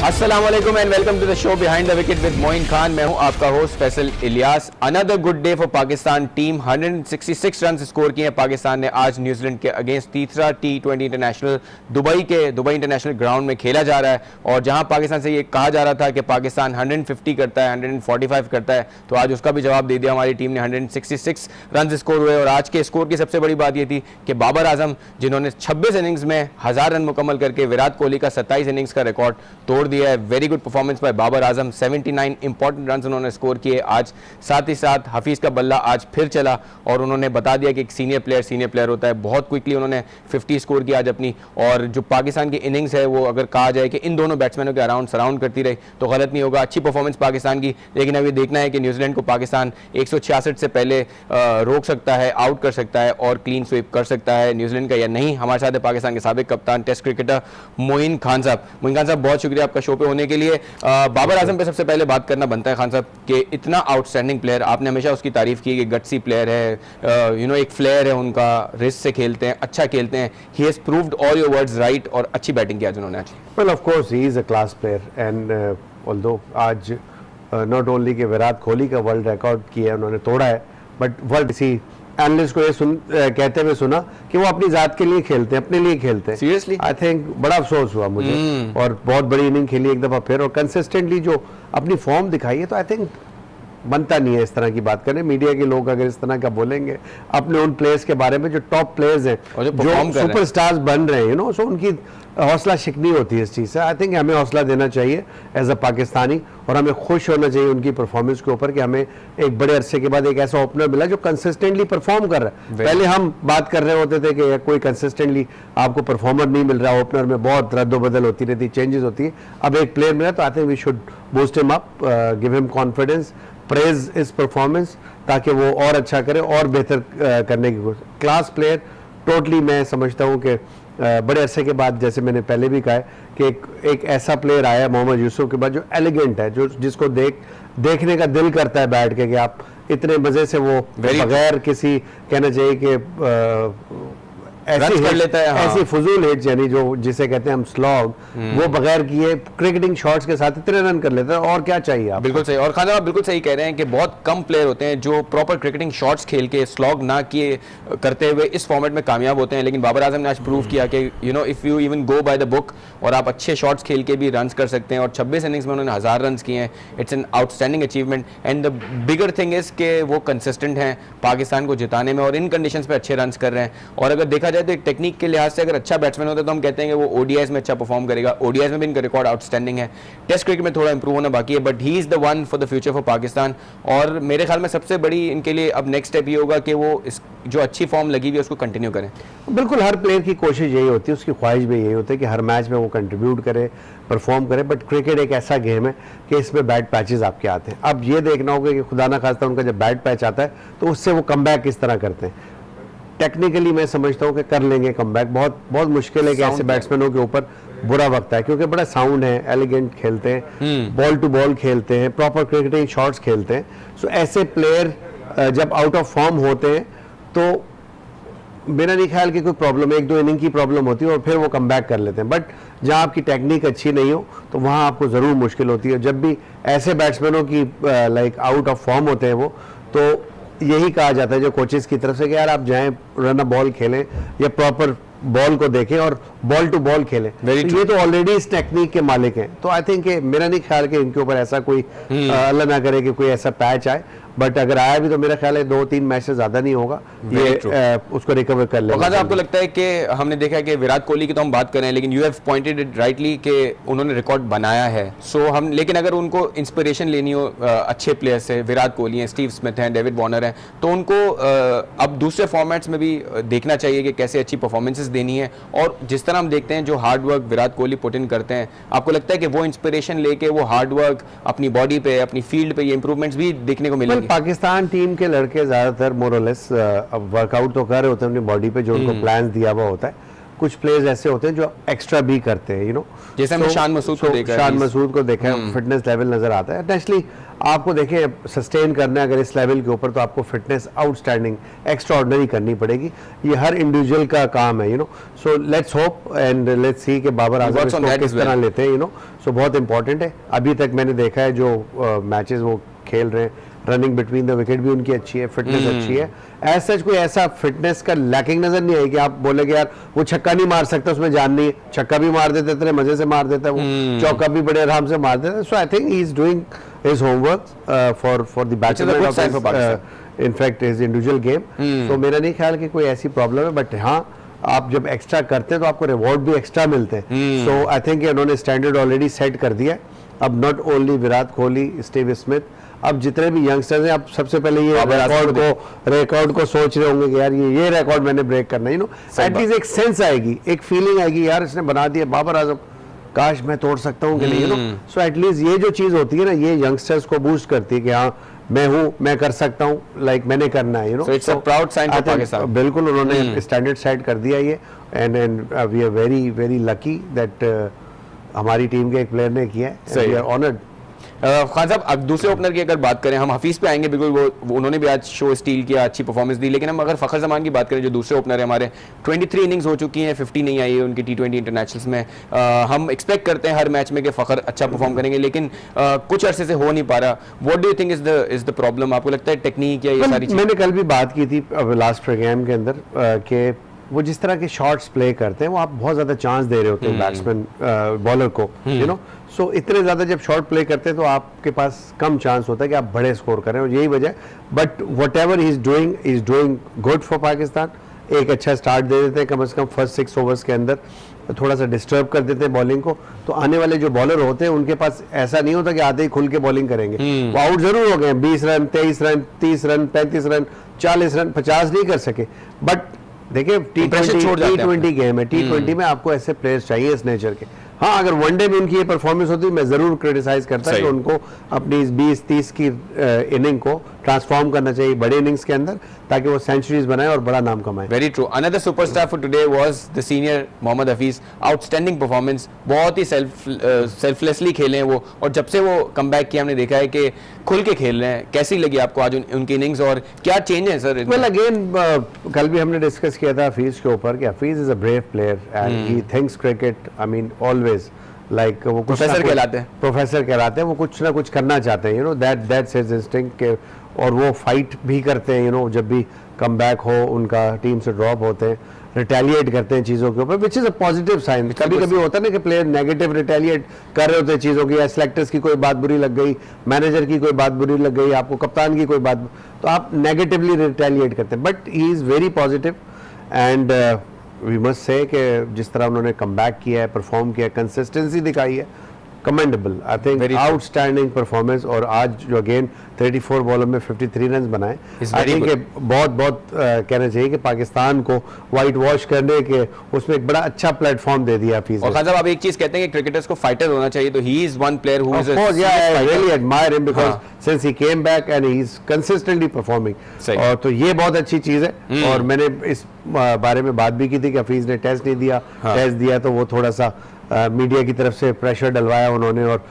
अस्सलाम वालेकुम and welcome to the show behind the wicket with Moin Khan. मैं हूं आपका host Faisal Ilyas. Another good day for Pakistan team. 166 run score किए हैं पाकिस्तान ने आज न्यूजीलैंड के अगेंस्ट। तीसरा T20 international Dubai international ground में खेला जा रहा है और जहां पाकिस्तान से ये कहा जा रहा था कि पाकिस्तान 150 करता है, 145 करता है, तो आज उसका भी जवाब दे दिया हमारी टीम ने। 166 रन स्कोर हुए और आज के स्कोर की सबसे बड़ी बात ये थी कि बाबर आजम जिन्होंने 26 इनिंग्स में 1000 रन मुकम्मल करके विराट कोहली का 27 इनिंग्स का रिकॉर्ड तोड़ दिया है। Very good performance by Babar Azam. 79 important run उन्होंने स्कोर किए आज। साथ ही साथ हफीज का बल्ला आज फिर चला और उन्होंने बता दिया कि एक सीनियर प्लेयर होता है। बहुत क्विकली उन्होंने 50 स्कोर किया आज अपनी। और जो पाकिस्तान की इनिंग्स है वो अगर कहा जाए कि इन दोनों बैट्समैनों के अराउंड सराउंड करती रही तो गलत नहीं होगा। अच्छी परफॉर्मेंस पाकिस्तान की, लेकिन अभी देखना है कि न्यूजीलैंड को पाकिस्तान 166 से पहले रोक सकता है, आउट कर सकता है और क्लीन स्वीप कर सकता है न्यूजीलैंड का या नहीं। हमारे साथ है पाकिस्तान के साबिक कप्तान टेस्ट क्रिकेटर मोइन खान साहब। मोइन खान साहब, बहुत शुक्रिया आपका शो पे होने के लिए। बाबर आजम पे सबसे पहले बात करना बनता है खान साहब कि इतना आउटस्टैंडिंग प्लेयर, आपने हमेशा उसकी तारीफ की कि गट्सी प्लेयर है, एक फ्लेयर है उनका, रिस्क से खेलते हैं, अच्छा खेलते हैं। He has proved all your words right और अच्छी बैटिंग किया उन्होंने आज। Well of course he is a class player and although आज नॉट ओनली कि विराट कोहली का वर्ल्ड रिकॉर्ड किया उन्होंने तोड़ा है, बट वर्ल्ड किसी एनालिस्ट को ये कहते हुए सुना कि वो अपनी जात के लिए खेलते हैं, अपने लिए खेलते हैं। सीरियसली आई थिंक बड़ा अफसोस हुआ मुझे। और बहुत बड़ी इनिंग खेली एक दफा फिर और कंसिस्टेंटली जो अपनी फॉर्म दिखाई है, तो आई थिंक बनता नहीं है इस तरह की बात करें। मीडिया के लोग अगर इस तरह का बोलेंगे अपने उन प्लेयर्स के बारे में जो टॉप प्लेयर्स हैं, जो सुपरस्टार्स बन रहे हैं, सो उनकी हौसला शिकनी होती है इस चीज़ से। आई थिंक हमें हौसला देना चाहिए एज अ पाकिस्तानी और हमें खुश होना चाहिए उनकी परफॉर्मेंस के ऊपर कि हमें एक बड़े अरसे के बाद एक ऐसा ओपनर मिला जो कंसिस्टेंटली परफॉर्म कर रहा है। पहले हम बात कर रहे होते थे कि कोई कंसिस्टेंटली आपको परफॉर्मर नहीं मिल रहा, ओपनर में बहुत रद्दोबदल होती रहती, चेंजेस होती है। अब एक प्लेयर मिला तो I think we should boost him up, give him confidence, praise his performance ताकि वो और अच्छा करे और बेहतर करने की कोशिश। क्लास प्लेयर टोटली मैं समझता हूँ कि बड़े अरसे के बाद, जैसे मैंने पहले भी कहा है कि एक ऐसा प्लेयर आया मोहम्मद यूसुफ के बाद जो एलिगेंट है, जो जिसको देखने का दिल करता है बैठ के कि आप इतने मजे से वो बगैर किसी कहना चाहिए कि ऐसी कर लेता है, हाँ। ऐसी फजूल हिट यानी जो जिसे कहते हैं हम स्लॉग, वो बगैर किए क्रिकेटिंग शॉट्स के साथ इतने रन कर लेता है और क्या चाहिए आप। बिल्कुल सही। और खान साहब बिल्कुल सही कह रहे हैं कि बहुत कम प्लेयर होते हैं जो प्रॉपर क्रिकेटिंग शॉट्स खेल के स्लॉग ना किए करते हुए इस फॉर्मेट में कामयाब होते हैं। लेकिन बाबर आजम ने आज प्रूव किया कि if you even go by the book और आप अच्छे शॉट्स खेल के भी रन कर सकते हैं। और 26 इनिंग्स में उन्होंने 1000 रन किए हैं। It's an outstanding achievement and the bigger thing is के वो कंसिस्टेंट हैं पाकिस्तान को जिताने में और इन कंडीशंस पे अच्छे रन कर रहे हैं। और अगर देखा जाए तो एक टेक्निक के लिहाज से अगर अच्छा बैट्समैन होता है तो हम कहते हैं कि वो ओडीआईज में अच्छा परफॉर्म करेगा। ओडीआईज में भी इनका रिकॉर्ड आउटस्टैंडिंग है। टेस्ट क्रिकेट में थोड़ा इंप्रूव होना बाकी है, but he is the one for the future for Pakistan. और मेरे ख्याल में सबसे बड़ी इनके लिए अब नेक्स्ट स्टेप ये होगा कि वो जो अच्छी फॉर्म लगी हुई है उसको कंटिन्यू करें। बिल्कुल, हर प्लेयर की कोशिश यही होती है, उसकी ख्वाहिश भी यही होती है कि हर मैच में वो कंट्रीब्यूट करे, परफॉर्म करे। बट क्रिकेट एक ऐसा गेम है कि इसमें बैड पैचेस आपके आते हैं। अब ये देखना होगा कि खुदा ना खास्ता उनका जब बैड पैच आता है तो उससे वो कमबैक किस तरह करते हैं। टेक्निकली मैं समझता हूँ कि कर लेंगे कमबैक। बहुत मुश्किल है कि ऐसे बैट्समैनों के ऊपर बुरा वक्त है, क्योंकि बड़ा साउंड है, एलिगेंट खेलते हैं, बॉल टू बॉल खेलते हैं, प्रॉपर क्रिकेटिंग शॉट्स खेलते हैं। सो ऐसे प्लेयर जब आउट ऑफ फॉर्म होते हैं तो मेरा नहीं ख्याल कि कोई प्रॉब्लम, एक दो इनिंग की प्रॉब्लम होती है और फिर वो कमबैक कर लेते हैं। बट जहाँ आपकी टेक्निक अच्छी नहीं हो तो वहाँ आपको ज़रूर मुश्किल होती है। जब भी ऐसे बैट्समैनों की लाइक आउट ऑफ फॉर्म होते हैं वो, तो यही कहा जाता है जो कोचेस की तरफ से कि यार आप जाएं रन अ बॉल खेलें या प्रॉपर बॉल को देखें और बॉल टू बॉल खेलें। तो ये तो ऑलरेडी इस टेक्निक के मालिक हैं। तो आई थिंक मेरा नहीं ख्याल कि इनके ऊपर ऐसा कोई अल्लाह ना करे कि कोई ऐसा पैच आए। बट अगर आया भी तो मेरा ख्याल है 2-3 मैच से ज्यादा नहीं होगा, ये उसको रिकवर कर लेगा। आपको लगता है कि हमने देखा है कि विराट कोहली की तो हम बात कर रहे हैं, लेकिन you have pointed it rightly कि उन्होंने रिकॉर्ड बनाया है। सो हम लेकिन अगर उनको इंस्पिरेशन लेनी हो अच्छे प्लेयर से, विराट कोहली हैं, स्टीव स्मिथ हैं, डेविड वार्नर हैं, तो उनको अब दूसरे फॉर्मेट्स में भी देखना चाहिए कि कैसे अच्छी परफॉर्मेंसेस देनी है। और जिस तरह हम देखते हैं जो hard work Virat Kohli put in करते हैं, आपको लगता है कि वो इंस्पिरेशन लेके वो हार्ड वर्क अपनी बॉडी पे, अपनी फील्ड पे ये इंप्रूवमेंट्स भी देखने को मिलेंगे? पाकिस्तान टीम के लड़के ज्यादातर मोर और लेस वर्कआउट तो कर रहे होते हैं अपनी बॉडी पे, जो उनको प्लान दिया हुआ होता है। कुछ प्लेयर्स ऐसे होते हैं जो एक्स्ट्रा भी करते हैं, यू नो, जैसे हमने शान मसूद को देखा, शान मसूद को देखा है, फिटनेस लेवल नजर आता है। नेचुरली आपको देखें सस्टेन करना है अगर इस लेवल के ऊपर, तो आपको फिटनेस आउटस्टैंडिंग एक्स्ट्रा ऑर्डिनरी करनी पड़ेगी। ये हर इंडिविजुअल का काम है, you know. So let's hope and let's see कि बाबर आजम इसको किस तरह लेते हैं, यू नो। सो बहुत इंपॉर्टेंट है। अभी तक मैंने देखा है जो मैचेस वो खेल रहे हैं, रनिंग बिटवीन द विकेट भी उनकी अच्छी है, फिटनेस अच्छी है। एज सच कोई ऐसा फिटनेस का लैकिंग नजर नहीं है कि आप बोले कि यार वो छक्का नहीं मार सकता, उसमें जान नहीं है। छक्का भी मार देते, इतने मजे से मार देता है वो, चौका भी बड़े आराम से मार देता है। So I think he is doing his homework for the batsman, in fact his individual game. तो मेरा नहीं ख्याल कि कोई ऐसी प्रॉब्लम है, बट हाँ आप जब एक्स्ट्रा करते हैं तो आपको रिवॉर्ड भी एक्स्ट्रा मिलते हैं। सो आई थिंक उन्होंने स्टैंडर्ड ऑलरेडी सेट कर दिया। अब not only Virat Kohli, Steve Smith, अब जितने भी यंगस्टर्स हैं, आप सबसे पहले ये रिकॉर्ड को सोच रहे होंगे कि यार ये रिकॉर्ड मैंने ब्रेक करना है, यू नो। एटलीस्ट एक सेंस आएगी, एक फीलिंग आएगी, यार इसने बना दिया बाबर आजम, काश मैं तोड़ सकता हूँ कि नहीं, यू नो। सो एटलीस्ट ये जो चीज होती है ना, ये यंगस्टर्स को बूस्ट करती है कि हाँ मैं हूँ, मैं कर सकता हूँ, लाइक मैंने करना है, you know. It's a proud sign for Pakistan. बिल्कुल उन्होंने स्टैंडर्ड सेट कर दिया ये, and we are very very lucky that हमारी टीम के एक प्लेयर ने किया है। We are honoured. खान साहब, अब दूसरे ओपनर की अगर बात करें, हम हफीज पे आएंगे, बिल्कुल वो उन्होंने भी आज शो स्टील किया, अच्छी परफॉर्मेंस दी। लेकिन हम अगर फखर जमान की बात करें, जो दूसरे ओपनर है हमारे, 23 इनिंग्स हो चुकी हैं, 50 नहीं आई है उनकी T20 इंटरनेशनल्स में। हम एक्सपेक्ट करते हैं हर मैच में कि फखर अच्छा परफॉर्म करेंगे, लेकिन कुछ अरसे से हो नहीं पा रहा। What do you think is the problem? आपको लगता है टेक्निक या ये सारी चीज़? मैंने कल भी बात की थी लास्ट प्रोग्राम के अंदर कि वो जिस तरह के शॉट्स प्ले करते हैं, वो आप बहुत ज्यादा चांस दे रहे होते हैं बैट्समैन बॉलर को, यू नो। सो इतने ज्यादा जब शॉट प्ले करते हैं तो आपके पास कम चांस होता है कि आप बड़े स्कोर करें, और यही वजह। But what ever he is doing good for Pakistan. एक अच्छा स्टार्ट दे देते हैं, कम से कम फर्स्ट 6 ओवर्स के अंदर थोड़ा सा डिस्टर्ब कर देते हैं बॉलिंग को, तो आने वाले जो बॉलर होते हैं उनके पास ऐसा नहीं होता कि आते ही खुल के बॉलिंग करेंगे। वो आउट जरूर हो गए, 20 run, 23 run, 30 run, 35 run, 40 run, 50 नहीं कर सके। बट देखिए T20 गेम है, T20 में आपको ऐसे प्लेयर्स चाहिए इस नेचर के। हाँ, अगर वनडे में उनकी ये परफॉर्मेंस होती, मैं जरूर क्रिटिसाइज करता कि उनको अपनी इस 20-30 की इनिंग को ट्रांसफॉर्म करना चाहिए बड़े इनिंग्स के अंदर, ताकि वो सेंचुरीज बनाए और बड़ा नाम कमाए। Very true. Another superstar for today was the senior Mohammad Hafeez. Outstanding performance, बहुत ही सेल्फलेसली खेले हैं वो, और जब से वो कमबैक किया हमने देखा है कि खुल के खेल रहे हैं। कैसी लगी आपको आज उनकी इनिंग्स, और क्या चेंज है सर? वेल अगेन कल भी हमने डिस्कस किया था हफीज के ऊपर कि Hafeez is a brave player and he thinks cricket, I mean always like वो प्रोफेसर कहलाते हैं, वो कुछ ना कुछ करना चाहते हैं, you no, that's his instinct के। और वो फाइट भी करते हैं, यू नो, जब भी कम बैक हो उनका टीम से ड्रॉप होते हैं, रिटेलिएट करते हैं चीज़ों के ऊपर, which is a positive sign. कभी कभी होता है ना कि प्लेयर नेगेटिव रिटेलिएट कर रहे होते हैं चीज़ों की, या सिलेक्टर्स की कोई बात बुरी लग गई, मैनेजर की कोई बात बुरी लग गई, आपको कप्तान की कोई बात, तो आप नेगेटिवली रिटेलिएट करते हैं। But he is very positive and we must say कि जिस तरह उन्होंने कम बैक किया है, परफॉर्म किया है, कंसिस्टेंसी दिखाई है, commendable. I think outstanding performance. और आज जो अगेन 34 बॉलों में 53 रन बनाए, आई थिंक बहुत कहना चाहिए कि पाकिस्तान को वाइट वॉश करने के उसमें एक बड़ा अच्छा प्लेटफॉर्म दे दिया हफीज। और खान साहब, आप एक चीज कहते हैं कि क्रिकेटर्स को फाइटर होना चाहिए, तो he is one player who is I really admire him because since he came back and he is consistently performing. और तो ये बहुत अच्छी चीज है। और मैंने इस बारे में बात भी की थी कि हफीज ने टेस्ट नहीं दिया, टेस्ट दिया तो वो थोड़ा सा मीडिया की तरफ से प्रेशर डलवाया उन्होंने और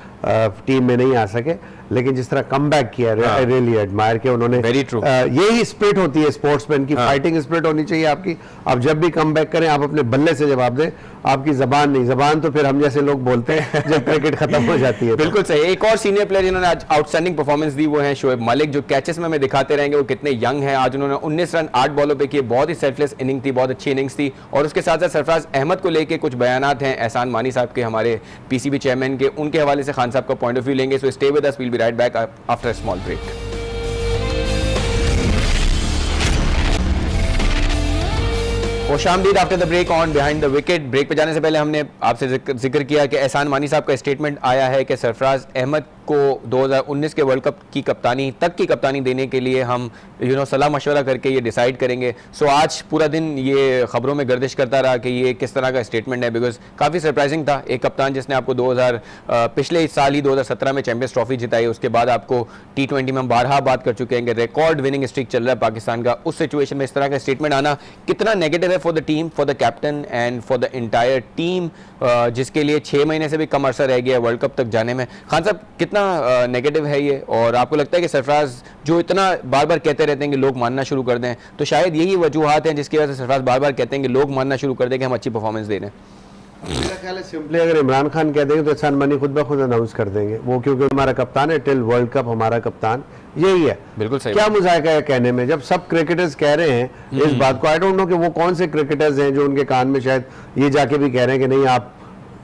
टीम में नहीं आ सके, लेकिन जिस तरह कम बैक किया, आई रियली एडमायर किया उन्होंने। यही स्पिरिट होती है स्पोर्ट्समैन की, फाइटिंग स्पिरिट होनी चाहिए आपकी। आप जब भी कम बैक करें, आप अपने बल्ले से जवाब दें, आपकी जबान नहीं। जबान तो फिर हम जैसे लोग बोलते हैं जब क्रिकेट खत्म हो जाती है। बिल्कुल सही। एक और सीनियर प्लेयर जिन्होंने आज आउटस्टैंडिंग परफॉर्मेंस दी वो है शोएब मलिक, जो कैचेस में हमें दिखाते रहेंगे वो कितने यंग हैं। आज उन्होंने 19 रन 8 बॉलों पे किए, बहुत ही सेल्फलेस इनिंग थी, बहुत अच्छी इनिंग्स थी। और उसके साथ साथ सरफराज अहमद को लेके कुछ बयानात हैं एहसान मानी साहब के, हमारे पीसीबी चेयरमैन के, उनके हवाले से खान साहब का पॉइंट ऑफ व्यू लेंगे। So stay with us, we will be right back after a small break. खुशामदीद after the break on behind the wicket. Break पे जाने से पहले हमने आपसे जिक्र किया कि एहसान मानी साहब का स्टेटमेंट आया है कि सरफराज अहमद को 2019 के वर्ल्ड कप की कप्तानी देने के लिए हम सलाह मशवरा करके ये डिसाइड करेंगे। सो आज पूरा दिन ये खबरों में गर्दिश करता रहा कि ये किस तरह का स्टेटमेंट है, बिकॉज काफ़ी सरप्राइजिंग था। एक कप्तान जिसने आपको पिछले साल ही 2017 में चैंपियंस ट्रॉफी जिताई, उसके बाद आपको T20 में हम बारहा बात कर चुके हैं कि रिकॉर्ड विनिंग स्ट्रीक चल रहा है पाकिस्तान का, उस सिचुएशन में इस तरह का स्टेटमेंट आना कितना नेगेटिव है for the team, for the captain and for the entire team, जिसके लिए 6 महीने से भी कम अरसा रह गया है वर्ल्ड कप तक जाने में। खान साहब, कितना नेगेटिव है ये, और आपको लगता है कि सरफराज जो इतना बार बार कहते रहते हैं कि लोग मानना शुरू कर दें, तो शायद यही वजूहात हैं जिसकी वजह से सरफराज बार बार कहते हैं कि लोग मानना शुरू कर दें कि हम अच्छी परफॉर्मेंस दे रहे हैं? मेरा ख्याल है सिंपली अगर इमरान खान कह देंगे तो एहसान मनी खुद ब खुद अनाउंस कर देंगे वो, क्योंकि हमारा कप्तान है, टिल वर्ल्ड कप हमारा कप्तान यही है। बिल्कुल सही। क्या मुजाहिका है कहने में, जब सब क्रिकेटर्स कह रहे हैं इस बात को। आई डोंट नो कि वो कौन से क्रिकेटर्स हैं जो उनके कान में शायद ये जाके भी कह रहे हैं कि नहीं आप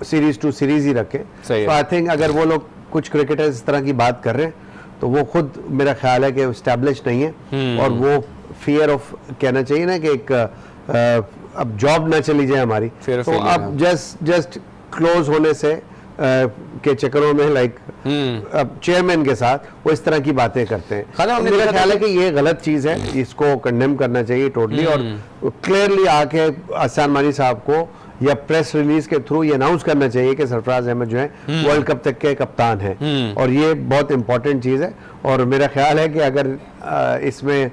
सीरीज टू सीरीज ही रखें। तो आई थिंक अगर वो लोग कुछ क्रिकेटर्स इस तरह की बात कर रहे हैं तो वो खुद मेरा ख्याल है कि एस्टैब्लिश नहीं है, और वो फियर ऑफ कहना चाहिए ना कि एक अब जॉब ना चली जाए हमारी, तो अब जस्ट क्लोज होने से के चक्करों में अब चेयरमैन के साथ वो इस तरह की बातें करते हैं। तो मेरा ख्याल है कि ये गलत चीज है, इसको कंडेम करना चाहिए टोटली, और क्लियरली आके एहसान मानी साहब को या प्रेस रिलीज के थ्रू ये अनाउंस करना चाहिए कि सरफराज अहमद जो है वर्ल्ड कप तक के कप्तान हैं, और ये बहुत इंपॉर्टेंट चीज है। और मेरा ख्याल है कि अगर इसमें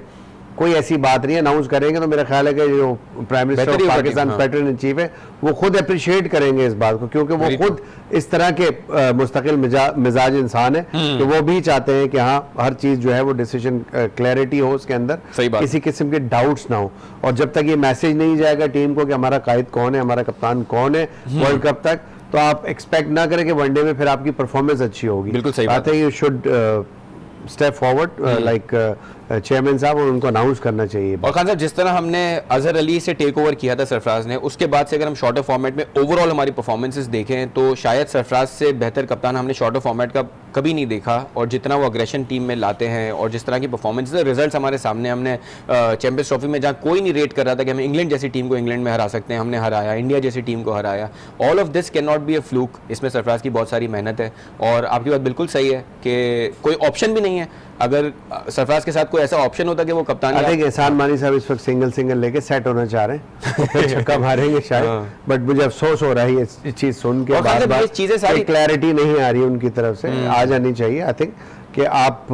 कोई ऐसी बात नहीं अनाउंस करेंगे तो मेरा ख्याल है कि जो prime minister of Pakistan pattern in chief है वो खुद अप्रिशिएट करेंगे इस बात को, क्योंकि वो खुद इस तरह के मुस्तकिल मिजाज इंसान है कि वो भी चाहते हैं कि हाँ हर चीज जो है वो डिसीजन क्लैरिटी हो, उसके अंदर किसी किस्म के डाउट्स ना हो। और जब तक ये मैसेज नहीं जाएगा टीम को कि हमारा कायद कौन है, हमारा कप्तान कौन है वर्ल्ड कप तक, तो आप एक्सपेक्ट ना करें कि वनडे में फिर आपकी परफॉर्मेंस अच्छी होगी। बिल्कुल सही बात है। You should step forward like chairman साहब, और उनको अनाउंस करना चाहिए। और खान साहब, जिस तरह हमने अजहर अली से टेक ओवर किया था सरफराज ने, उसके बाद से अगर हम शॉर्टर फॉर्मेट में ओवरऑल हमारी परफॉर्मेंसेस देखें तो शायद सरफराज से बेहतर कप्तान हमने शॉर्टर फॉर्मेट का कभी नहीं देखा। और जितना वो अग्रेशन टीम में लाते हैं और जिस तरह की परफॉर्मेंस, रिजल्ट्स हमारे सामने, हमने चैंपियंस ट्रॉफी में जहाँ कोई नहीं रेट कर रहा था कि हम इंग्लैंड जैसी टीम को इंग्लैंड में हरा सकते हैं, हमने हराया, इंडिया जैसी टीम को हराया। All of this can not be a fluke, इसमें सरफराज की बहुत सारी मेहनत है। और आपकी बात बिल्कुल सही है कि कोई ऑप्शन भी नहीं है। अगर सरफराज के साथ कोई ऐसा ऑप्शन होता कि वो कप्तान, एहसान मानी साहब इस वक्त सिंगल लेके सेट होना चाह रहे हैं, छक्का मारेंगे शायद, बट मुझे अफसोस हो रहा है ये चीज सुन के, बार चीजें सारी क्लैरिटी नहीं आ रही उनकी तरफ से, आ जानी चाहिए। आई थिंक कि आप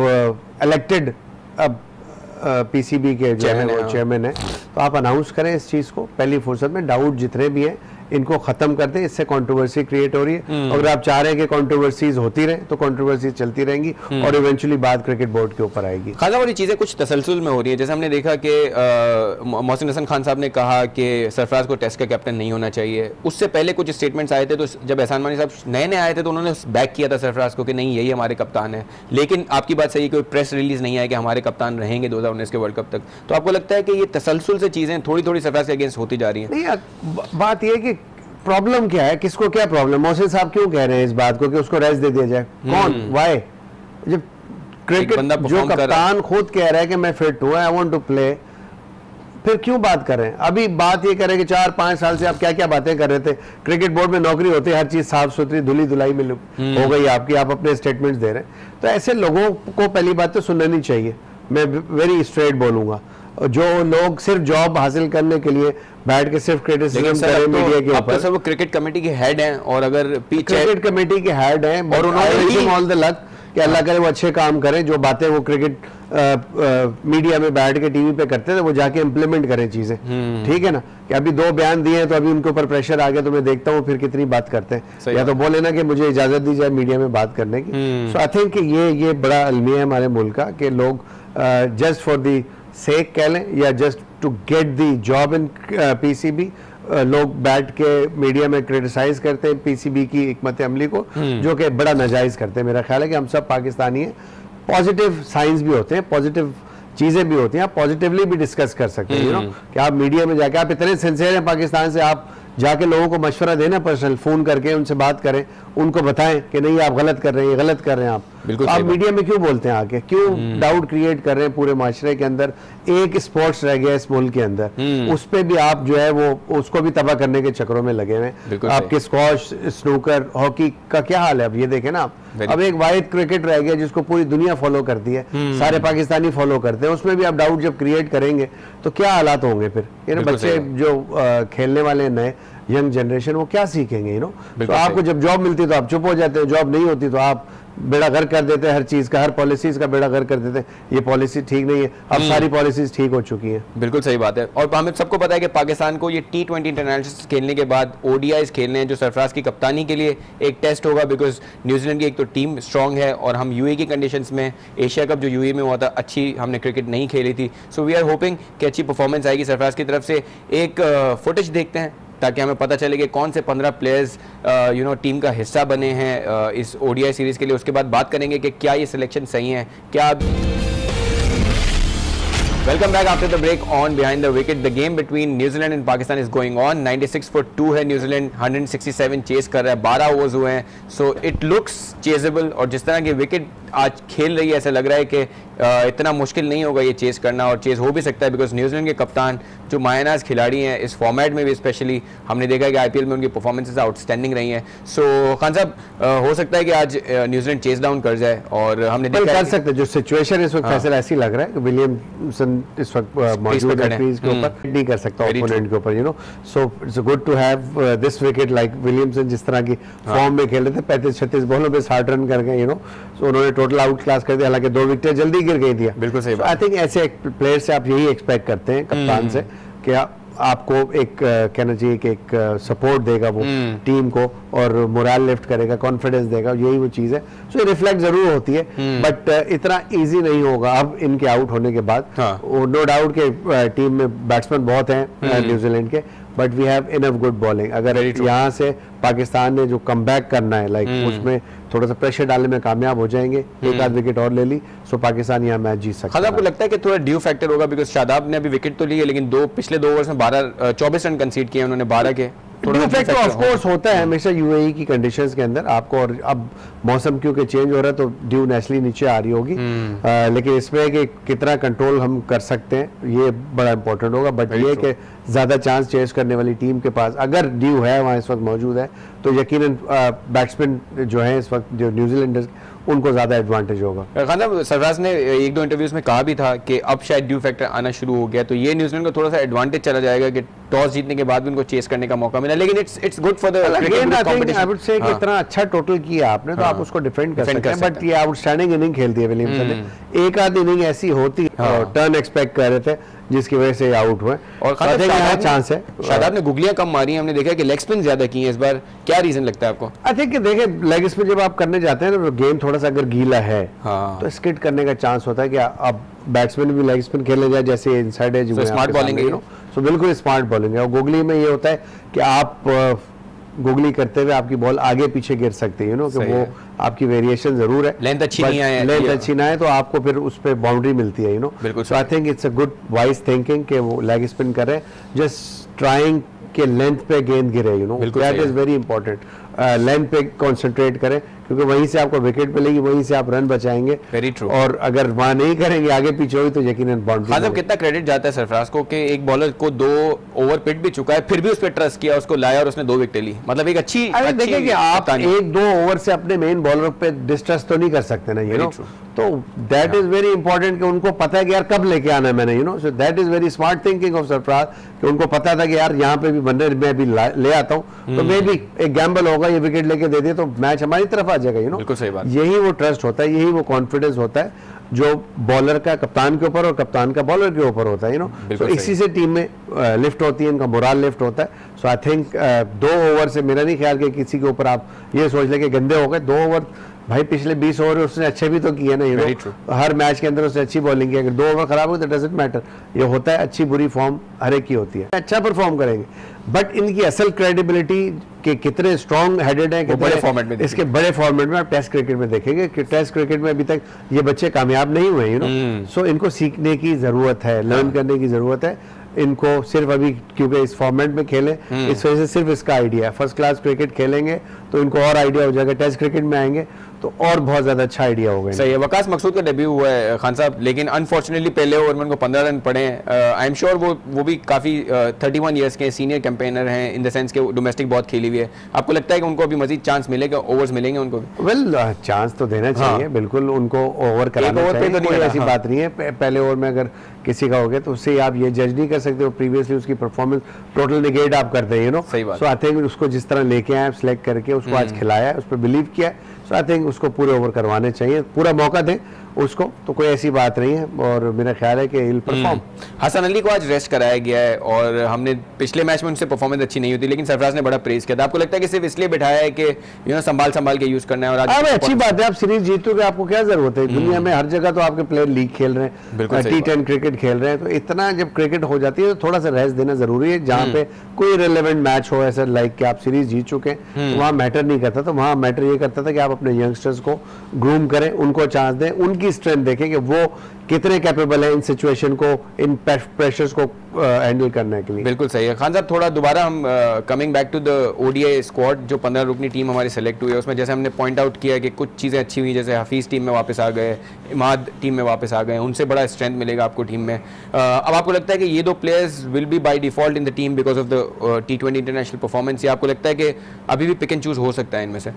इलेक्टेड अब पीसीबी के जो है वो चेयरमैन है, तो आप अनाउंस करें इस चीज को पहली फुर्सत में, डाउट जितने भी हैं इनको खत्म कर दें, इससे कंट्रोवर्सी क्रिएट हो रही है। अगर आप चाह रहे हैं कि कंट्रोवर्सीज होती रहे तो कंट्रोवर्सीज चलती रहेंगी और इवेंचुअली बात क्रिकेट बोर्ड के ऊपर आएगी। खासा वाली चीज़ें कुछ तसलसल में हो रही है, जैसे हमने देखा कि मोहसिन हसन खान साहब ने कहा कि सरफराज को टेस्ट का कैप्टन नहीं होना चाहिए। उससे पहले कुछ स्टेटमेंट्स आए थे, तो जब एहसान मानी साहब नए आए थे तो उन्होंने बैक किया था सरफराज को कि नहीं यही हमारे कप्तान है। लेकिन आपकी बात सही है, कोई प्रेस रिलीज नहीं आया कि हमारे कप्तान रहेंगे 2019 के वर्ल्ड कप तक। तो आपको लगता है कि ये तसलसल से चीज़ें थोड़ी थोड़ी सरफराज के अगेंस्ट होती जा रही हैं? नहीं, बात यह है कि प्रॉब्लम क्या है, किसको क्या प्रॉब्लम? मोहसिन साहब क्यों कह रहे हैं इस बात को कि उसको रेस्ट दे दिया जाए? कौन, वाई? जब क्रिकेट जो कप्तान खुद कह रहा है कि मैं फिट हूं, आई वांट टू प्ले, फिर क्यों बात कर रहे हैं? अभी बात ये करें कि 4-5 साल से आप क्या क्या बातें कर रहे थे, क्रिकेट बोर्ड में नौकरी होती है, हर चीज साफ सुथरी धुली धुलाई में हो गई आपकी, आप अपने स्टेटमेंट्स दे रहे हैं। तो ऐसे लोगों को पहली बात तो सुनना नहीं चाहिए, मैं वेरी स्ट्रेट बोलूंगा। जो लोग सिर्फ जॉब हासिल करने के लिए बैठ के सिर्फ क्रिटिसिज्म करें मीडिया के ऊपर, सर वो क्रिकेट कमेटी के हेड हैं, और अगर क्रिकेट कमेटी के हेड हैं और उन्होंने ऑल द लक कि अल्लाह करे वो अच्छे काम करें, जो बातें वो क्रिकेट मीडिया में बैठ के टीवी पे करते थे वो जाके इम्प्लीमेंट करें चीजें, ठीक है ना? कि अभी 2 बयान दिए हैं तो अभी उनके ऊपर प्रेशर आ गया, तो मैं देखता हूँ फिर कितनी बात करते हैं, या तो बोले ना कि मुझे इजाजत दी जाए मीडिया में बात करने की। सो आई थिंक ये बड़ा अलमिया है हमारे मुल्क का कि लोग जस्ट फॉर दी सेक कह लें या just to get the job in PCB, लोग बैठ के मीडिया में क्रिटिसाइज करते हैं पीसीबी की हिकमत अमली को, जो कि बड़ा नाजायज करते हैं। मेरा ख्याल है कि हम सब पाकिस्तानी हैं, पॉजिटिव साइंस भी होते हैं, पॉजिटिव चीजें भी होती हैं, आप पॉजिटिवली भी डिस्कस कर सकते हैं। यू नो कि आप मीडिया में जाके, आप इतने सिंसियर हैं पाकिस्तान से, आप जाके लोगों को मशवरा देना, पर्सनल फोन करके उनसे बात करें, उनको बताएं कि नहीं आप गलत कर रहे हैं, ये गलत कर रहे हैं आप। बिल्कुल आप मीडिया में क्यों बोलते हैं आके, क्यों डाउट क्रिएट कर रहे हैं पूरे माशरे के अंदर? एक स्पोर्ट्स रह गया इस मुल्क के अंदर, उस पे भी आप जो है वो उसको भी तबाह करने के चक्करों में लगे हुए हैं। आपके स्क्वॉश, स्नूकर, हॉकी का क्या हाल है अब ये देखें ना आप। अब एक वाहिद क्रिकेट रह गया जिसको पूरी दुनिया फॉलो करती है, सारे पाकिस्तानी फॉलो करते हैं, उसमें भी आप डाउट जब क्रिएट करेंगे तो क्या हालात होंगे फिर? ये ना बच्चे जो खेलने वाले नए यंग जनरेशन वो क्या सीखेंगे? तो आपको जब जॉब मिलती है तो आप चुप हो जाते हो, जॉब नहीं होती तो आप बेड़ा घर कर देते हैं, हर चीज का, हर पॉलिसीज का बेड़ा घर कर देते हैं। ये पॉलिसी ठीक नहीं है, अब सारी पॉलिसीज ठीक हो चुकी हैं। बिल्कुल सही बात है। और हमें सबको पता है कि पाकिस्तान को ये T20 इंटरनेशनल खेलने के बाद ODIs खेलने हैं, जो सरफराज की कप्तानी के लिए एक टेस्ट होगा, बिकॉज न्यूजीलैंड की एक तो टीम स्ट्रांग है और हम UAE की कंडीशंस में, एशिया कप जो UAE में हुआ था, अच्छी हमने क्रिकेट नहीं खेली थी। सो वी आर होपिंग कि अच्छी परफॉर्मेंस आएगी सरफराज की तरफ से। एक फुटेज देखते हैं ताकि हमें पता चले कि कौन से 15 प्लेयर्स टीम का हिस्सा बने हैं इस ODI सीरीज के लिए। उसके बाद बात करेंगे कि क्या ये सिलेक्शन सही है, क्या। Welcome back after the break on Behind the Wicket. The game between New Zealand and Pakistan is going on. 96 for 2 है New Zealand, 167 चेस कर रहा है, 12 ओवर्स हुए हैं, so it looks चेजेबल। और जिस तरह की विकेट आज खेल रही है ऐसा लग रहा है कि इतना मुश्किल नहीं होगा ये चेस करना, और चेस हो भी सकता है बिकॉज न्यूजीलैंड के कप्तान जो मायनाज खिलाड़ी हैं इस फॉर्मेट में भी स्पेशली हमने देखा है कि IPL में उनकी परफॉर्मेंसेस आउटस्टैंडिंग रही हैं। सो खान साहब, हो सकता है कि आज न्यूजीलैंड चेस डाउन कर जाए, और हमने देखा कर सकते जो सिचुएशन इस वक्त फैसला ऐसी लग रहा है कि विलियमसन इस वक्त मौजूद है क्रीज के ऊपर, नहीं कर सकता ओपोनेंट के ऊपर, so it's good to have this wicket like Williamson जिस तरह की फॉर्म में खेल रहे थे, 35-36 बॉलों पे 60 रन कर गए, सो उन्होंने टोटल आउट क्लास कर दिया, हालांकि 2 विकेटें जल्दी गिर गई थी। बिल्कुल सही बात। आई थिंक ऐसे प्लेयर से आप यही एक्सपेक्ट करते हैं कप्तान से कि आपको एक कहना चाहिए कि एक सपोर्ट देगा वो टीम को और मोरल लिफ्ट करेगा, कॉन्फिडेंस देगा, यही वो चीज है। सो ये रिफ्लेक्ट जरूर होती है, बट इतना इजी नहीं होगा अब इनके आउट होने के बाद। नो डाउट के टीम में बैट्समैन बहुत हैं न्यूजीलैंड के, but we have enough good bowling. अगर यहाँ से पाकिस्तान ने जो कमबैक करना है, लाइक उसमें थोड़ा सा प्रेशर डालने में कामयाब हो जाएंगे, एक आध विकेट और ले ली, सो पाकिस्तान यहाँ मैच जीत सकता है। आपको लगता है कि थोड़ा ड्यू फैक्टर होगा, बिकॉज शादाब ने अभी विकेट तो ली है लेकिन पिछले 2 ओवर्स में 24 रन कंसीड किए उन्होंने, 12 के। ड्यू फैक्टर ऑफ कोर्स होता है हमेशा UAE की कंडीशंस के अंदर आपको, और अब मौसम क्योंकि चेंज हो रहा है तो ड्यू नेचुरली नीचे आ रही होगी, लेकिन इसमें कि कितना कंट्रोल हम कर सकते हैं ये बड़ा इंपॉर्टेंट होगा। बट ये कि ज्यादा चांस चेस करने वाली टीम के पास अगर ड्यू है वहाँ इस वक्त मौजूद है तो यकीनन बैट्समैन जो है इस वक्त जो न्यूजीलैंडर्स उनको ज्यादा एडवांटेज होगा। खान साहब, सरफराज ने 1-2 इंटरव्यूज में कहा भी था कि अब शायद ड्यू फैक्टर आना शुरू हो गया, तो ये न्यूजीलैंड को थोड़ा सा एडवांटेज चला जाएगा कि टॉस जीतने के बाद भी उनको चेस करने का मौका मिला, लेकिन it's good for the cricket. I would say कि इतना अच्छा टोटल किया आपने तो आप उसको डिफेंड कर सकते हैं, बट ये आउटस्टैंडिंग इनिंग खेलती है विलियमसन ने। एक आध इनिंग ऐसी होती टर्न एक्सपेक्ट कर रहे थे जिसकी वजह से आउट हुए, और चांस है शादाब ने गुगलियां कम मारी, हमने देखा कि लेग स्पिन ज्यादा की है इस बार, क्या रीजन लगता है आपको? आई थिंक देखे लेग स्पिन जब आप करने जाते हैं ना तो गेम थोड़ा सा अगर गीला है तो स्किड करने का चांस होता है कि अब बैट्समैन भी लेग स्पिन खेलने जाए जैसे इनसाइड एज, स्मार्ट बॉलिंग है, सो बिल्कुल स्मार्ट बॉलिंग है। और गुगली में ये होता है कि आप गुगली करते हुए आपकी बॉल आगे पीछे गिर सकती है, कि वो आपकी वेरिएशन जरूर है, लेंथ अच्छी नहीं है, लेंथ अच्छी ना है तो आपको फिर उस पे बाउंड्री मिलती है, बिल्कुल। So I think it's a good wise thinking कि वो लेग स्पिन कर रहे हैं, जस्ट ट्राइंग के लेंथ पे गेंद गिरे, that is very important. Length पे कंसंट्रेट करें क्योंकि वहीं से आपको विकेट मिलेगी, वहीं से आप रन बचाएंगे। Very true. और अगर वहां नहीं करेंगे आगे पीछे होगी तो यकीनन बाउंड्री। मतलब कितना क्रेडिट जाता है सरफराज को कि एक बॉलर को 2 ओवर पिट भी चुका है फिर भी उस पर ट्रस्ट किया, उसको लाया और उसने 2 विकेट ली, मतलब एक अच्छी देखिए कि आप 1-2 ओवर से अपने मेन बॉलर पे डिस्ट्रस्ट तो नहीं कर सकते ना, तो दैट इज वेरी इंपॉर्टेंट कि उनको पता है कि यार कब लेके आना है मैंने, so that is very smart thinking of Sarfaraz कि उनको पता था कि यार यहाँ पे भी बंदे मैं भी ले आता हूँ तो मैं भी एक गैम्बल होगा, ये विकेट लेके दे दिए तो मैच हमारी तरफ आ जाएगा, बिल्कुल सही बात। यही वो ट्रस्ट होता है, यही वो कॉन्फिडेंस होता है जो बॉलर का कप्तान के ऊपर और कप्तान का बॉलर के ऊपर होता है, so इसी से टीम में लिफ्ट होती है, इनका मोरल लिफ्ट होता है। सो आई थिंक 2 ओवर से मेरा नहीं ख्याल कि किसी के ऊपर आप ये सोच ले कि गंदे हो गए। 2 ओवर भाई पिछले 20 ओवर उसने अच्छे भी तो किए ना, हर मैच के अंदर उसने अच्छी बॉलिंग की, अगर 2 ओवर खराब हो तो डजंट मैटर, ये होता है, अच्छी बुरी फॉर्म हर एक की होती है, अच्छा परफॉर्म करेंगे, बट इनकी असल क्रेडिबिलिटी के कितने स्ट्रॉन्ग हेडेड हैं बड़े फॉर्मेट में, इसके बड़े फॉर्मेट में आप टेस्ट क्रिकेट में देखेंगे कि टेस्ट क्रिकेट में अभी तक ये बच्चे कामयाब नहीं हुए, सो इनको सीखने की जरूरत है, लर्न करने की जरूरत है इनको, सिर्फ अभी क्योंकि इस फॉर्मेट में खेले इस वजह से सिर्फ इसका आइडिया है, फर्स्ट क्लास क्रिकेट खेलेंगे तो इनको और आइडिया हो जाएगा, टेस्ट क्रिकेट में आएंगे तो और बहुत ज्यादा अच्छा आइडिया होगा। सही है। वकास मकसूद का डेब्यू हुआ है खान साहब, लेकिन अनफॉर्चुनेटली पहले ओवर में उनको 15 रन पड़े हैं। आई एम श्योर वो भी काफ़ी 31 ईयर्स के सीनियर कैंपेनर हैं, इन द सेंस के डोमेस्टिक बहुत खेली हुई है। आपको लगता है कि उनको अभी मजीद चांस मिलेगा, ओवर्स मिलेंगे उनको? वेल चांस तो देना चाहिए, बिल्कुल उनको ओवर कराना चाहिए, कोई ऐसी बात नहीं है। पहले ओवर में अगर किसी का हो गया तो उससे आप ये जज नहीं कर सकते हो प्रीवियसली उसकी परफॉर्मेंस टोटल निगेट आप करते हैं, यू नो। सही बात। सो आई थिंक उसको जिस तरह लेके आए, सिलेक्ट करके उसको आज खिलाया, उस पर बिलीव किया, सो आई थिंक उसको पूरे ओवर करवाने चाहिए, पूरा मौका दें उसको, तो कोई ऐसी बात नहीं है। और मेरा ख्याल है कि विल परफॉर्म। हसन अली को आज रेस्ट कराया गया है और हमने पिछले मैच में उनसे परफॉर्मेंस अच्छी नहीं होती, लेकिन सरफराज ने बड़ा प्रेज किया था। आपको लगता है कि सिर्फ इसलिए बिठाया है कि यू नो संभाल के यूज करना है? और आज अच्छी बात है, आप सीरीज जीतोगे, आपको क्या जरूरत है? दुनिया में हर जगह तो आपके प्लेयर लीग खेल रहे हैं, T10 क्रिकेट खेल रहे हैं, तो इतना जब क्रिकेट हो जाती है तो थोड़ा सा रेस्ट देना जरूरी है। जहाँ पे कोई रिलेवेंट मैच हो ऐसा लाइक कि आप सीरीज जीत चुके हैं, तो वहाँ मैटर नहीं करता था। वहाँ मैटर ये करता था कि आप अपने यंगस्टर्स को ग्रूम करें, उनको चांस दें, उनकी स्ट्रेंथ देखें कि वो कितने कैपेबल है इन सिचुएशन को, इन प्रेशर्स को हैंडल करने के लिए। बिल्कुल सही है। खान साहब थोड़ा दोबारा हम coming back to the ODI squad, जो 15 रुकनी टीम हमारी सेलेक्ट हुई है, उसमें जैसे हमने पॉइंट आउट किया कि कुछ चीज़ें अच्छी हुई, जैसे हफीज़ टीम में वापस आ गए, इमाद टीम में वापस आ गए, उनसे बड़ा स्ट्रेंथ मिलेगा आपको टीम में। अब आपको लगता है कि ये दो players will be by default in the team because of the T20 international performance, या आपको लगता है कि अभी भी पिक एंड चूज हो सकता है इनमें से?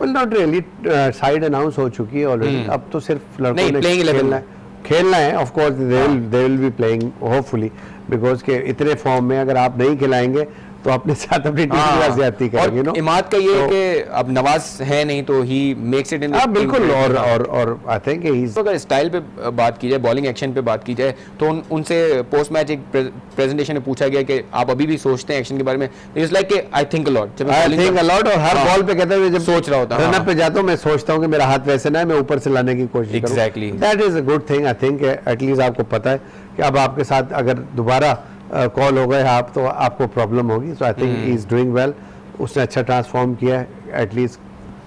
Well not really, side announce हो चुकी है ऑलरेडी, अब तो सिर्फ लड़कों ने खेलना है। Of course they will be playing hopefully, because के इतने फॉर्म में अगर आप नहीं खिलाएंगे तो अपने साथ अपनी टीम की ज्यादती करेंगे। और इमाद का ये कि अब नवाज है नहीं तो ही मेक्स इट इन। बिल्कुल। और आई थिंक अगर स्टाइल पे बात की जाए, बॉलिंग एक्शन पे बात की जाए, तो उनसे पोस्ट मैच एक प्रेजेंटेशन में पूछा गया कि आप अभी भी सोचते हैं एक्शन के बारे में? It's like I think a lot, और हर बॉल पे कहते हैं जब सोच रहा होता रन अप पे जाता हूं मैं सोचता हूं कि मेरा हाथ वैसे ना है, मैं ऊपर से लाने की कोशिश करूं। Exactly, that is a good thing. I think at least आपको पता है कि अब आपके साथ अगर दोबारा कॉल हो गए आप तो आपको प्रॉब्लम होगी। So I think he is doing well, उसने अच्छा ट्रांसफॉर्म किया है, एटलीस्ट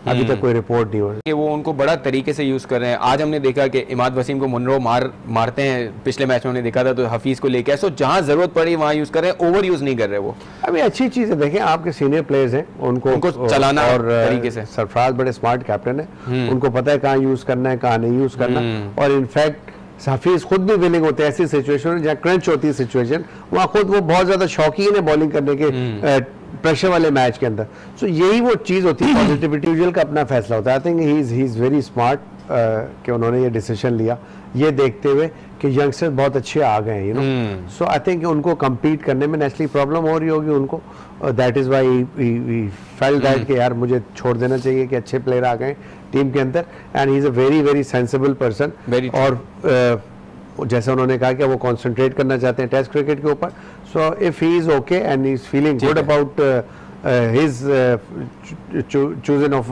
अभी तक कोई रिपोर्ट नहीं हो रही। वो उनको बड़ा तरीके से यूज कर रहे हैं। आज हमने देखा कि इमाद वसीम को मुनरो मारते हैं, पिछले मैच में हमने देखा था, तो हफीज को लेकर सो जहां जरूरत पड़ी वहां यूज कर रहे हैं, ओवर यूज नहीं कर रहे वो। अभी अच्छी चीज है, देखें आपके सीनियर प्लेयर्स हैं, उनको चलाना और तरीके से। सरफराज बड़े स्मार्ट कैप्टन है, उनको पता है कहाँ यूज करना है कहाँ नहीं यूज करना। और इनफैक्ट हफीज खुद भी विलिंग होते हैं ऐसी सिचुएशन जहाँ क्रंच होती है सिचुएशन, वहाँ खुद वो बहुत ज्यादा शौकीन है बॉलिंग करने के प्रेशर वाले मैच के अंदर। सो यही वो चीज होती है, पॉजिटिविटी इंडिविजुअल का अपना फैसला होता है। आई think he is very smart कि उन्होंने ये डिसीजन लिया, ये देखते हुए कि यंगस्टर्स बहुत अच्छे आ गए हैं, you know. So I think उनको कम्पीट करने में नेचुरली प्रॉब्लम हो रही होगी उनको, that is why we felt that कि यार मुझे छोड़ देना चाहिए कि अच्छे प्लेयर आ गए टीम के अंदर। And he is a very very sensible person. और जैसे उन्होंने कहा कि वो कंसंट्रेट करना चाहते हैं टेस्ट क्रिकेट के ऊपर। So if he is okay and he is feeling good about his choosing of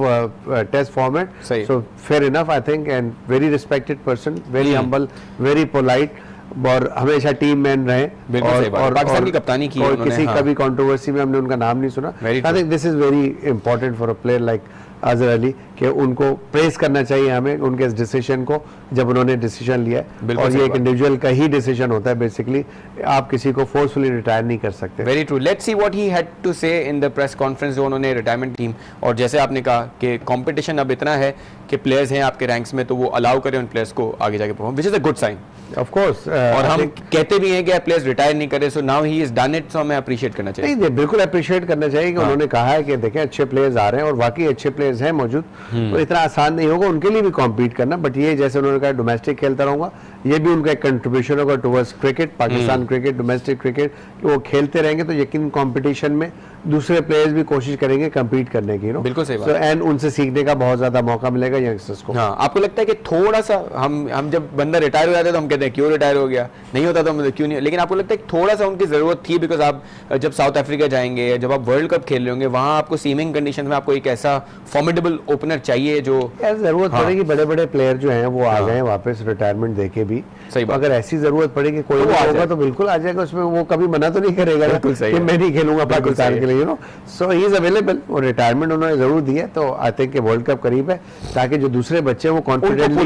test format, so fair enough I think, and very respected person, very humble, very polite, और हमेशा team man रहे। और पाकिस्तान की कप्तानी की और किसी कभी कंट्रोवर्सी में हमने उनका नाम नहीं सुना। I think this is very important for a player like Azhar Ali कि उनको प्रेस करना चाहिए हमें उनके इस डिसीजन को, जब उन्होंने डिसीजन लिया है। और ये एक इंडिविजुअल का ही डिसीजन होता है बेसिकली, आप किसी को फोर्सफुली रिटायर नहीं कर सकते। Very true. Let's see what he had to say in the press conference जो उन्होंने रिटायरमेंट टीम, और जैसे आपने कहा कि कंपटीशन अब इतना है कि प्लेयर्स हैं आपके रैंक्स में, तो वो अलाउ करें उन प्लेयर्स को आगे जाके perform, which is a good sign of course. और हम कहते भी हैं कि प्लेयर्स रिटायर नहीं करे, so now he is done it, so हमें अप्रिशिएट करना चाहिए। नहीं, बिल्कुल अप्रिशिएट करना चाहिए कि उन्होंने कहा है कि देखें अच्छे प्लेयर्स आ रहे हैं और वाकई अच्छे प्लेयर्स हैं मौजूद, तो इतना आसान नहीं होगा उनके लिए भी कॉम्पीट करना। बट ये जैसे उन्होंने कहा डोमेस्टिक खेलता रहूंगा, ये भी उनका एक कंट्रीब्यूशन होगा towards cricket, Pakistan cricket, domestic cricket, कि वो खेलते रहेंगे तो यकीन कंपटीशन में दूसरे प्लेयर्स भी कोशिश करेंगे कम्पीट करने की। बिल्कुल सही बात। एंड उनसे सीखने का बहुत ज्यादा मौका मिलेगा यंगस्टर्स को। हाँ, आपको लगता है कि थोड़ा सा हम जब बंदा रिटायर हो जाता है तो हम कहते हैं क्यों रिटायर हो गया, नहीं होता तो क्यों नहीं, लेकिन आपको लगता है कि थोड़ा सा उनकी जरूरत थी? बिकॉज आप जब साउथ अफ्रीका जाएंगे, जब आप वर्ल्ड कप खेल रहे होंगे, वहां आपको सीमिंग कंडीशन में आपको एक ऐसा फॉर्मिडेबल ओपनर चाहिए जो जरूरत पड़ेगी। बड़े बड़े प्लेयर जो हैं वो आ गए वापस रिटायरमेंट देके भी। सही बात। अगर ऐसी जरूरत पड़ेगी कोई होगा तो बिल्कुल आ जाएगा, उसमें वो कभी मना तो नहीं करेगा कि मैं नहीं खेलूंगा पाकिस्तान के लिए, you know. So he is available, और रिटायरमेंट उन्होंने जरूर दी है। तो आई थिंक वर्ल्ड कप करीब है ताकि जो दूसरे बच्चे वो कॉन्फिडेंट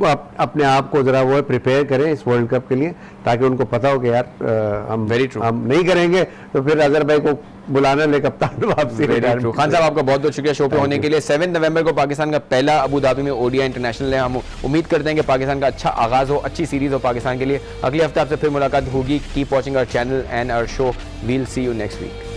अपने आप को जरा वो प्रिपेयर करें इस वर्ल्ड कप के लिए, ताकि उनको पता हो कि यार हम नहीं करेंगे तो फिर अजहर भाई को बुलाना ले कप्तान वापसी। खान साहब आपका बहुत बहुत शुक्रिया शो पे होने के लिए। 7 नवंबर को पाकिस्तान का पहला अबू धाबी में ओडीआई इंटरनेशनल है। हम उम्मीद करते हैं कि पाकिस्तान का अच्छा आगाज हो, अच्छी सीरीज हो पाकिस्तान के लिए। अगले हफ्ते आपसे फिर मुलाकात होगी। Keep watching our channel and our show. We'll see you next week.